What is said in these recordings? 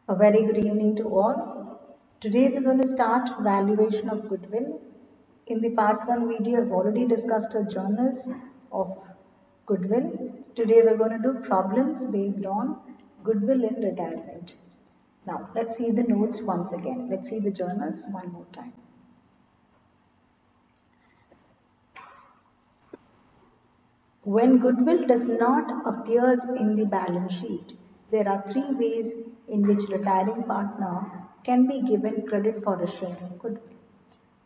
A very good evening to all. Today we're going to start valuation of goodwill. In the part 1 video, I've already discussed the journals of goodwill. Today we're going to do problems based on goodwill in retirement. Now let's see the notes once again. Let's see the journals one more time. When goodwill does not appear in the balance sheet, there are three ways in which retiring partner can be given credit for a share of goodwill.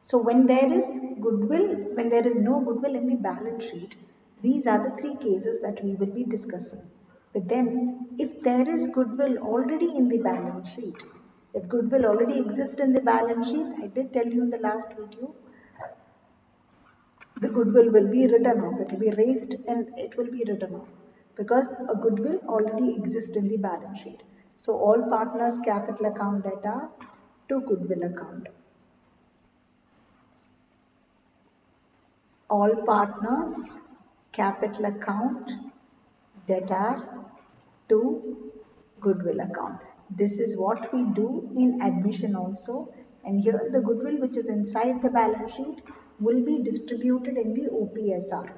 So when there is no goodwill in the balance sheet, these are the three cases that we will be discussing. But then if there is goodwill already in the balance sheet, if goodwill already exists in the balance sheet, I did tell you in the last video, the goodwill will be written off. It will be raised and it will be written off because a goodwill already exists in the balance sheet. So all partners capital account data to goodwill account. All partners capital account data to goodwill account. This is what we do in admission also, and here the goodwill which is inside the balance sheet will be distributed in the OPSR.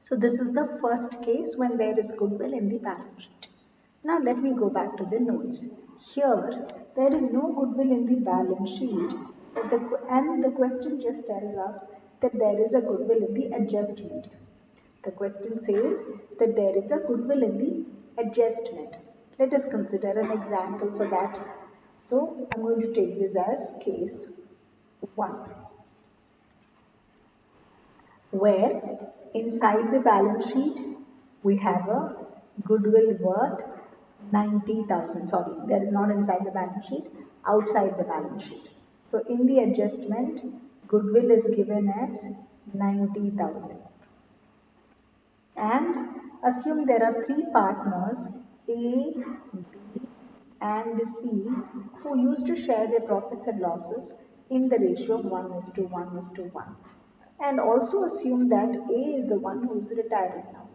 So this is the first case when there is goodwill in the balance sheet. Now let me go back to the notes. Here there is no goodwill in the balance sheet, and the question just tells us that there is a goodwill in the adjustment. The question says that there is a goodwill in the adjustment. Let us consider an example for that. So I'm going to take this as case 1, where inside the balance sheet we have a goodwill worth 90,000. Sorry, there is not inside the balance sheet, outside the balance sheet. So in the adjustment, goodwill is given as 90,000. And assume there are three partners A, B and C who used to share their profits and losses in the ratio of 1:1:1. And also assume that A is the one who is retiring now.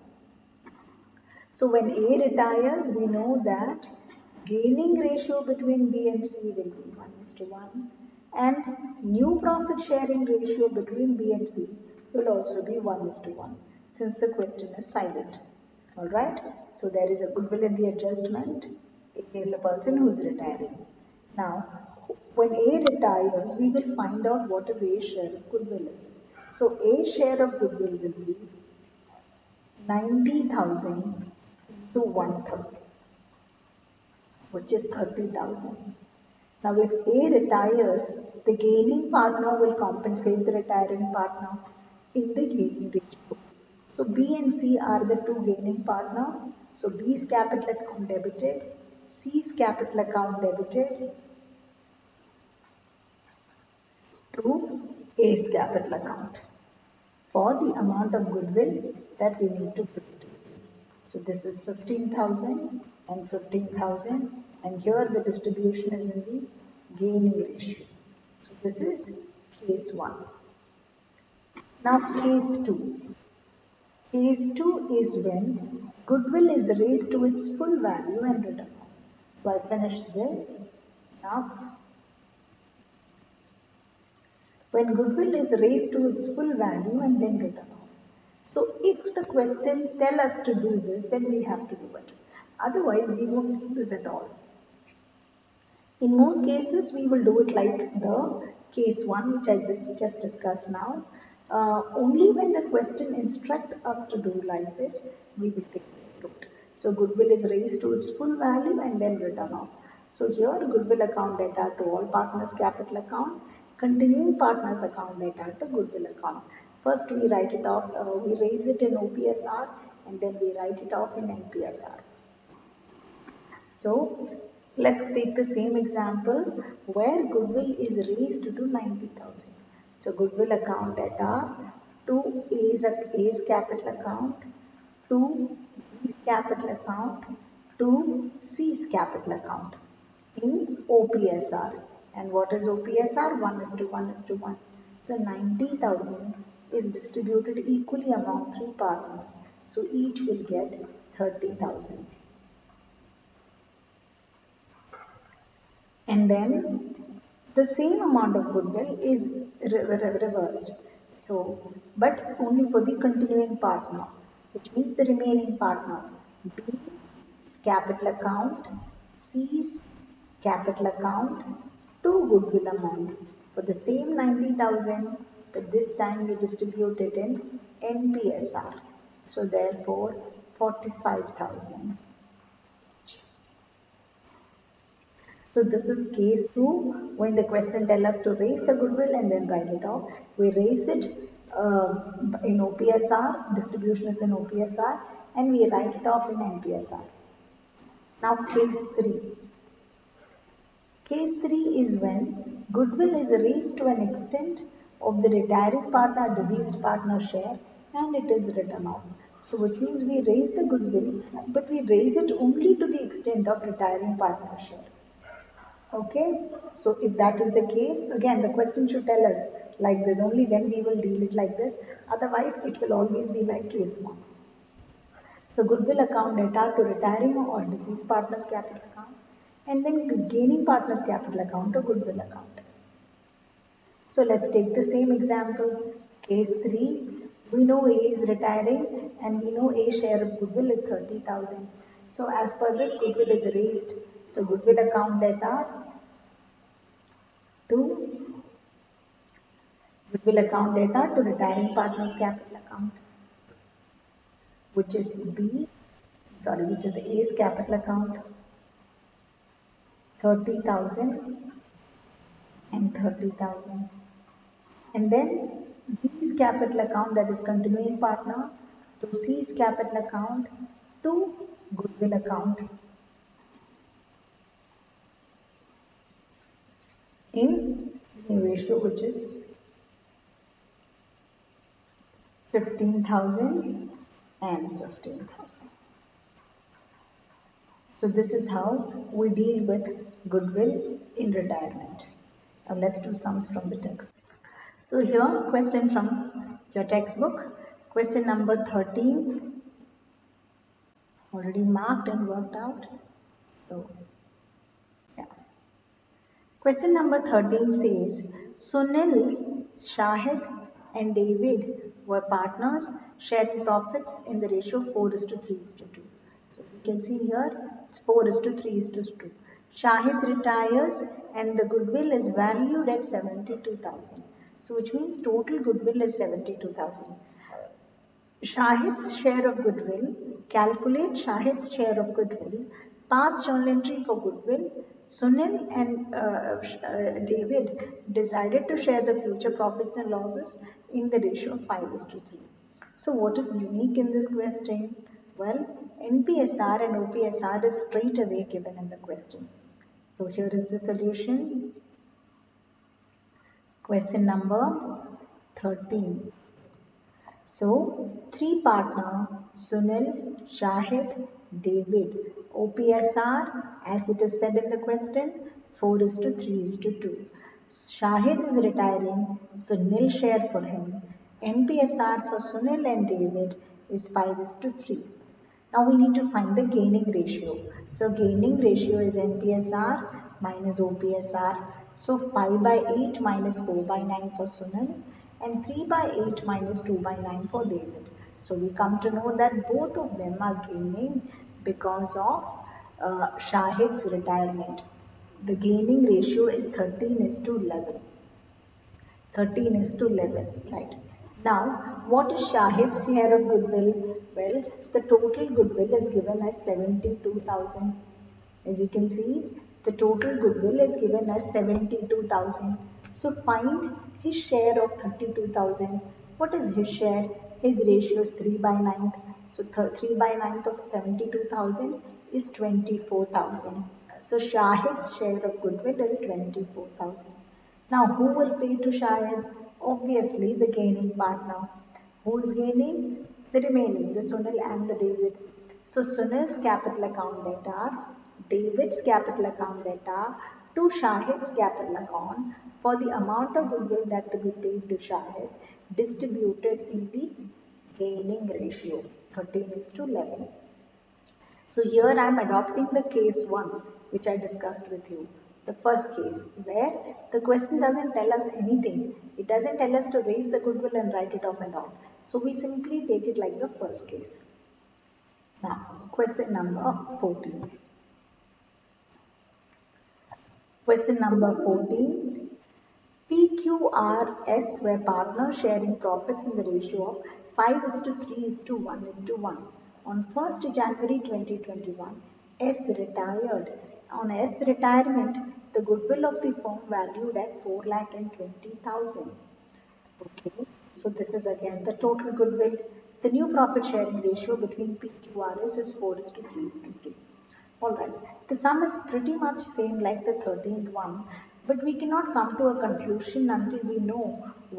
So when A retires, we know that gaining ratio between B and C will be 1:1, and new profit sharing ratio between B and C will also be 1:1, since the question is silent. Alright, so there is a goodwill in the adjustment. A is the person who is retiring. Now, when A retires, we will find out what is A's share of goodwill is. So A's share of goodwill will be 90,000 into 1/3, which is 30,000. Now if A retires, the gaining partner will compensate the retiring partner in the gaining ratio. So B and C are the two gaining partner. So B's capital account debited, C's capital account debited to A's capital account for the amount of goodwill that we need to put to. So this is 15,000 and 15,000, and here the distribution is in the gaining ratio. So this is case 1. Now case 2. Case 2 is when goodwill is raised to its full value and written off. So I finished this. Now, when goodwill is raised to its full value and then written off. So if the question tells us to do this, then we have to do it. Otherwise, we won't do this at all. In most cases, we will do it like the case 1, which I just discussed now. Only when the question instructs us to do like this, we will take this route. So goodwill is raised to its full value and then written off. So here goodwill account data to all partners capital account, continuing partners account data to goodwill account. First we write it off, we raise it in OPSR and then we write it off in NPSR. So let's take the same example where goodwill is raised to 90,000. So goodwill account data to A's capital account, to B's capital account, to C's capital account in OPSR. And what is OPSR? 1:1:1. So 90,000 is distributed equally among three partners. So each will get 30,000. And then the same amount of goodwill is reversed. So, but only for the continuing partner, which means the remaining partner. B's capital account, C's capital account, to goodwill amount for the same 90,000, but this time we distribute it in NPSR. So therefore 45,000. So this is case 2, when the question tells us to raise the goodwill and then write it off. We raise it in OPSR, distribution is in OPSR, and we write it off in NPSR. Now case 3. Case 3 is when goodwill is raised to an extent of the retiring partner, deceased partner share, and it is written off. So which means we raise the goodwill, but we raise it only to the extent of retiring partner share. Okay, so if that is the case, again the question should tell us like this, only then we will deal it like this, otherwise it will always be like case 1. So goodwill account data to retiring or deceased partner's capital account, and then gaining partner's capital account to goodwill account. So let's take the same example, case 3, we know A is retiring and we know A share of goodwill is 30,000. So as per this, goodwill is raised. So goodwill account data to retiring partner's capital account, which is A's capital account, 30,000 and 30,000. And then B's capital account, that is continuing partner, to C's capital account to goodwill account in ratio, which is 15,000 and 15,000. So this is how we deal with goodwill in retirement. Now let's do sums from the text. So here, question from your textbook, question number 13, already marked and worked out. So, yeah. Question number 13 says, Sunil, Shahid and David were partners sharing profits in the ratio 4:3:2. So you can see here, it's 4:3:2. Shahid retires and the goodwill is valued at 72,000. So which means total goodwill is 72,000. Shahid's share of goodwill, calculate Shahid's share of goodwill, pass journal entry for goodwill. Sunil and David decided to share the future profits and losses in the ratio of 5:3. So what is unique in this question? Well, NPSR and OPSR is straight away given in the question. So here is the solution. Question number 13. So, 3 partner, Sunil, Shahid, David, OPSR, as it is said in the question, 4:3:2. Shahid is retiring, so nil share for him. NPSR for Sunil and David is 5:3. Now we need to find the gaining ratio. So gaining ratio is NPSR minus OPSR. So 5/8 minus 4/9 for Sunil and 3/8 minus 2/9 for David. So we come to know that both of them are gaining because of Shahid's retirement. The gaining ratio is 13:11. 13:11, right? Now, what is Shahid's share of goodwill? Well, the total goodwill is given as 72,000. As you can see, the total goodwill is given as 72,000. So, find his share of 32,000. What is his share? His ratio is 3/9. So, 3/9 of 72,000 is 24,000. So, Shahid's share of goodwill is 24,000. Now, who will pay to Shahid? Obviously, the gaining partner. Who is gaining? The remaining, the Sunil and the David. So, Sunil's capital account data, David's capital account data to Shahid's capital account for the amount of goodwill that to be paid to Shahid distributed in the gaining ratio, 13:11. So, here I am adopting the case 1 which I discussed with you. the first case, where the question doesn't tell us anything. It doesn't tell us to raise the goodwill and write it off and all. So we simply take it like the first case. Now, question number 14. Question number 14. PQRS were partners sharing profits in the ratio of 5:3:1:1. On 1st January 2021, S retired. On S retirement, the goodwill of the firm valued at 4,20,000. Okay, so this is again the total goodwill. The new profit sharing ratio between PQRS is 4:3:3. Alright, the sum is pretty much same like the 13th one, but we cannot come to a conclusion until we know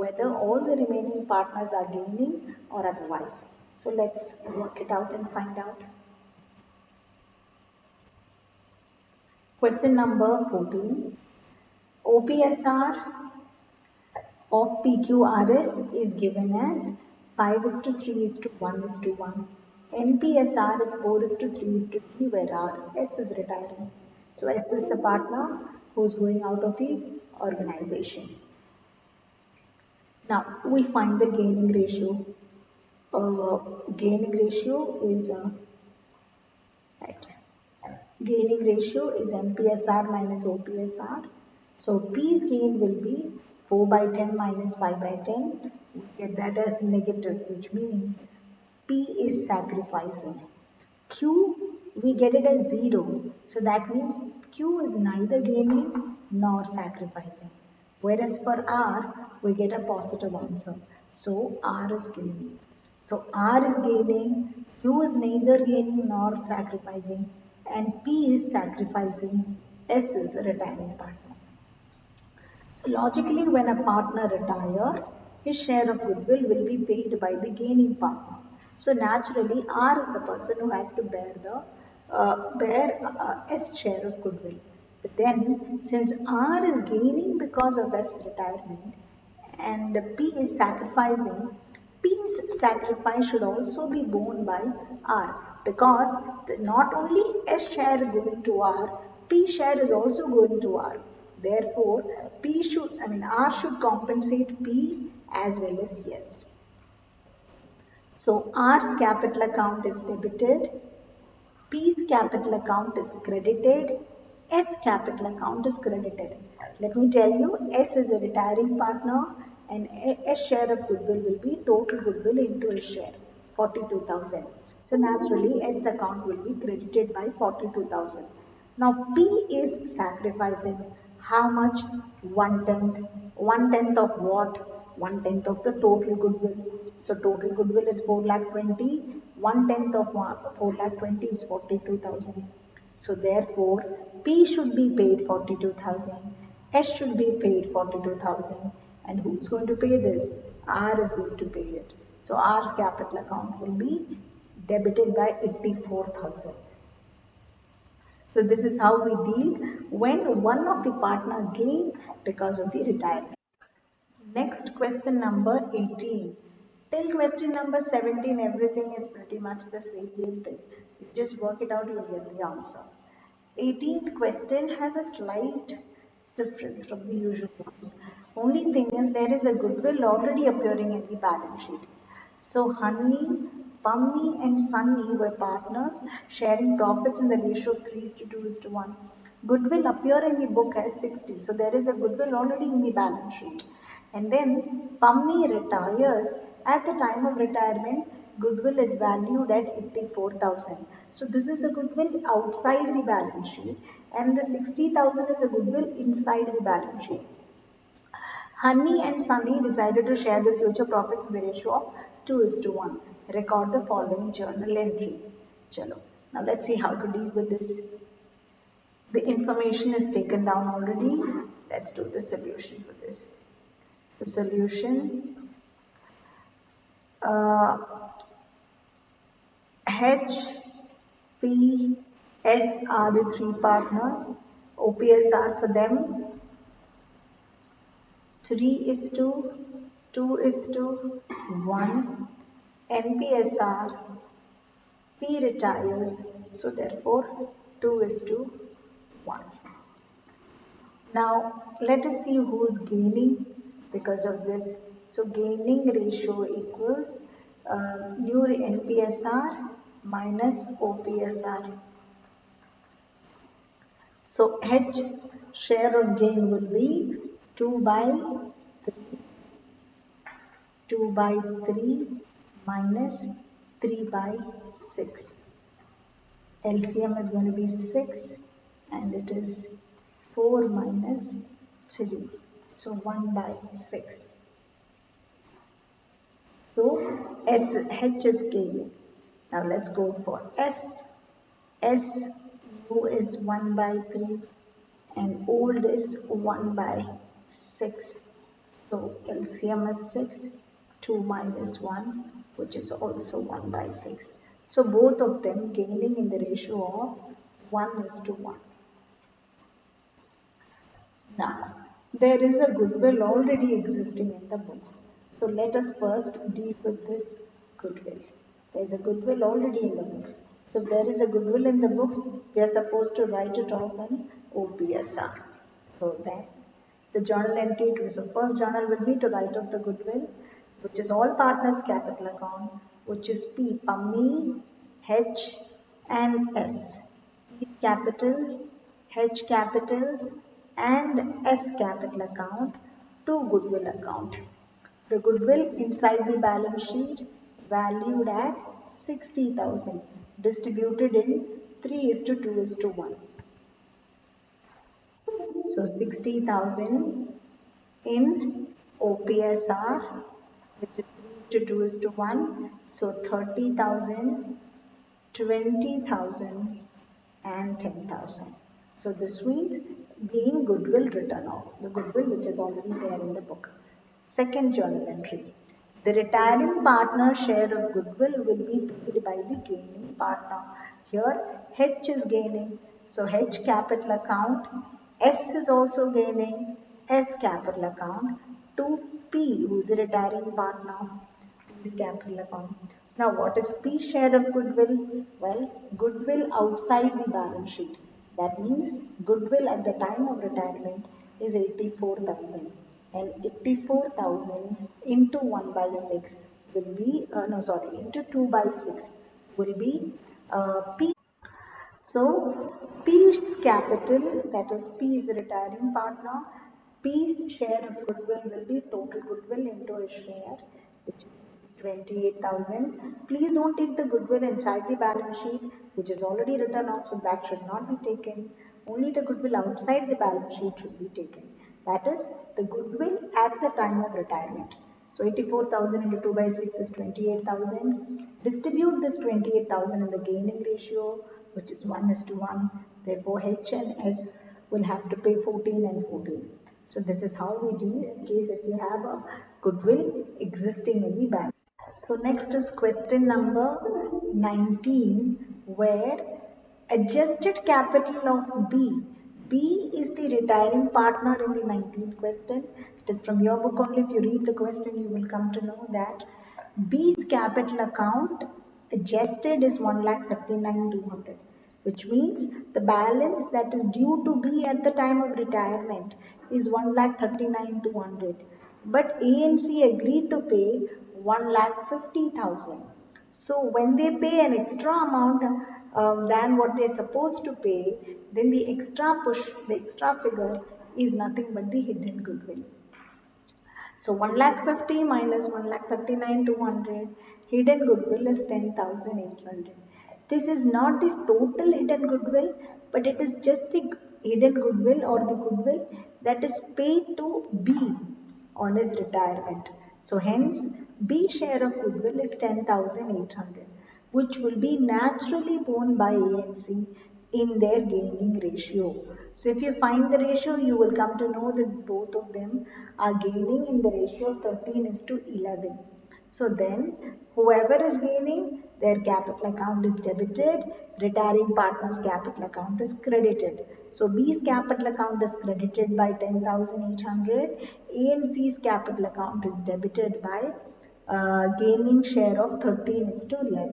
whether all the remaining partners are gaining or otherwise. So let's work it out and find out. Question number 14. OPSR of PQRS is given as 5:3:1:1. NPSR is 4:3:3 where S is retiring. So S is the partner who is going out of the organization. Now we find the gaining ratio. Gaining ratio is right. Gaining ratio is NPSR minus OPSR. So P's gain will be 4/10 minus 5/10. We get that as negative, which means P is sacrificing. Q, we get it as 0. So that means Q is neither gaining nor sacrificing. Whereas for R, we get a positive answer. So R is gaining. So R is gaining, Q is neither gaining nor sacrificing, and P is sacrificing, S is a retiring partner. So logically, when a partner retires, his share of goodwill will be paid by the gaining partner. So naturally, R is the person who has to bear S share of goodwill. But then, since R is gaining because of S retirement and P is sacrificing, P's sacrifice should also be borne by R, because not only S share going to R, P share is also going to R. Therefore, R should compensate P as well as S. So R's capital account is debited, P's capital account is credited, S capital account is credited. Let me tell you, S is a retiring partner and S share of goodwill will be total goodwill into his share, 42,000. So naturally, S account will be credited by 42,000. Now P is sacrificing how much? 1/10. 1/10 of what? 1/10 of the total goodwill. So total goodwill is 4,20,000. 1/10 of 4,20,000 is 42,000. So therefore, P should be paid 42,000. S should be paid 42,000. And who's going to pay this? R is going to pay it. So R's capital account will be debited by 84,000. So this is how we deal when one of the partner gain because of the retirement. Next, question number 18. Till question number 17, everything is pretty much the same thing. You just work it out, you'll get the answer. 18th question has a slight difference from the usual ones. Only thing is there is a goodwill already appearing in the balance sheet. So Honey, Pummy and Sunny were partners sharing profits in the ratio of 3:2:1. Goodwill appear in the book as 60. So there is a goodwill already in the balance sheet. And then Pummy retires. At the time of retirement, goodwill is valued at 84,000. So this is a goodwill outside the balance sheet and the 60,000 is a goodwill inside the balance sheet. Honey and Sunny decided to share the future profits in the ratio of 2:1. Record the following journal entry. Chalo. Now let's see how to deal with this. The information is taken down already. Let's do the solution for this. So solution. H, P, S are the three partners. OPSR for them 3:2:1. NPSR, P retires, so therefore 2:1. Now let us see who's gaining because of this. So gaining ratio equals new NPSR minus OPSR. So H share of gain will be 2 by 3, 2 by 3 minus 3 by 6. LCM is going to be 6 and it is 4 minus 3. So 1 by 6. So H is gaining. Now let's go for S. S new is 1 by 3 and old is 1 by 6. So LCM is 6, 2 minus 1, which is also 1 by 6. So both of them gaining in the ratio of 1 is to 1. Now, there is a goodwill already existing in the books. So let us first deal with this goodwill. There is a goodwill already in the books. So if there is a goodwill in the books, we are supposed to write it off in OPSR. So then the journal entry, so first journal will be to write off the goodwill, which is all partners capital account, which is P, PUMI, H and S. P is capital, H capital and S capital account to goodwill account. The goodwill inside the balance sheet valued at 60,000 distributed in 3 is to 2 is to 1. So 60,000 in OPSR, which is 3 is to 2 is to 1. So 30,000, 20,000 and 10,000. So this means being goodwill written off, the goodwill which is already there in the book. Second journal entry. The retiring partner share of goodwill will be paid by the gaining partner. Here H is gaining. So H capital account, S is also gaining, S capital account to P who is a retiring partner. P's capital account. Now what is P share of goodwill? Well, goodwill outside the balance sheet. That means goodwill at the time of retirement is 84,000 and 84,000 into 1 by 6 will be, into 2 by 6 will be P. So P's capital, that is P is the retiring partner, P's share of goodwill will be total goodwill into his share, which is 28,000. Please don't take the goodwill inside the balance sheet, which is already written off, so that should not be taken. Only the goodwill outside the balance sheet should be taken. That is the goodwill at the time of retirement. So 84,000 into 2 by 6 is 28,000. Distribute this 28,000 in the gaining ratio, which is 1 is to 1. Therefore, H and S will have to pay 14 and 14. So this is how we deal in case if you have a goodwill existing in the bank. So next is question number 19, where adjusted capital of B. B is the retiring partner in the 19th question. It is from your book only. If you read the question, you will come to know that B's capital account adjusted is 1,39,200, which means the balance that is due to B at the time of retirement is 1,39,200. But A and C agreed to pay 1,50,000. So when they pay an extra amount than what they are supposed to pay, then the extra figure is nothing but the hidden goodwill. So 1,50,000 minus 1,39,200, hidden goodwill is 10,800. This is not the total hidden goodwill, but it is just the hidden goodwill or the goodwill that is paid to B on his retirement. So hence B share of goodwill is 10,800, which will be naturally borne by A and C in their gaining ratio. So if you find the ratio, you will come to know that both of them are gaining in the ratio of 13 is to 11. So then whoever is gaining, their capital account is debited, retiring partner's capital account is credited. So B's capital account is credited by 10,800, A and C's capital account is debited by gaining share of 13 is to 11.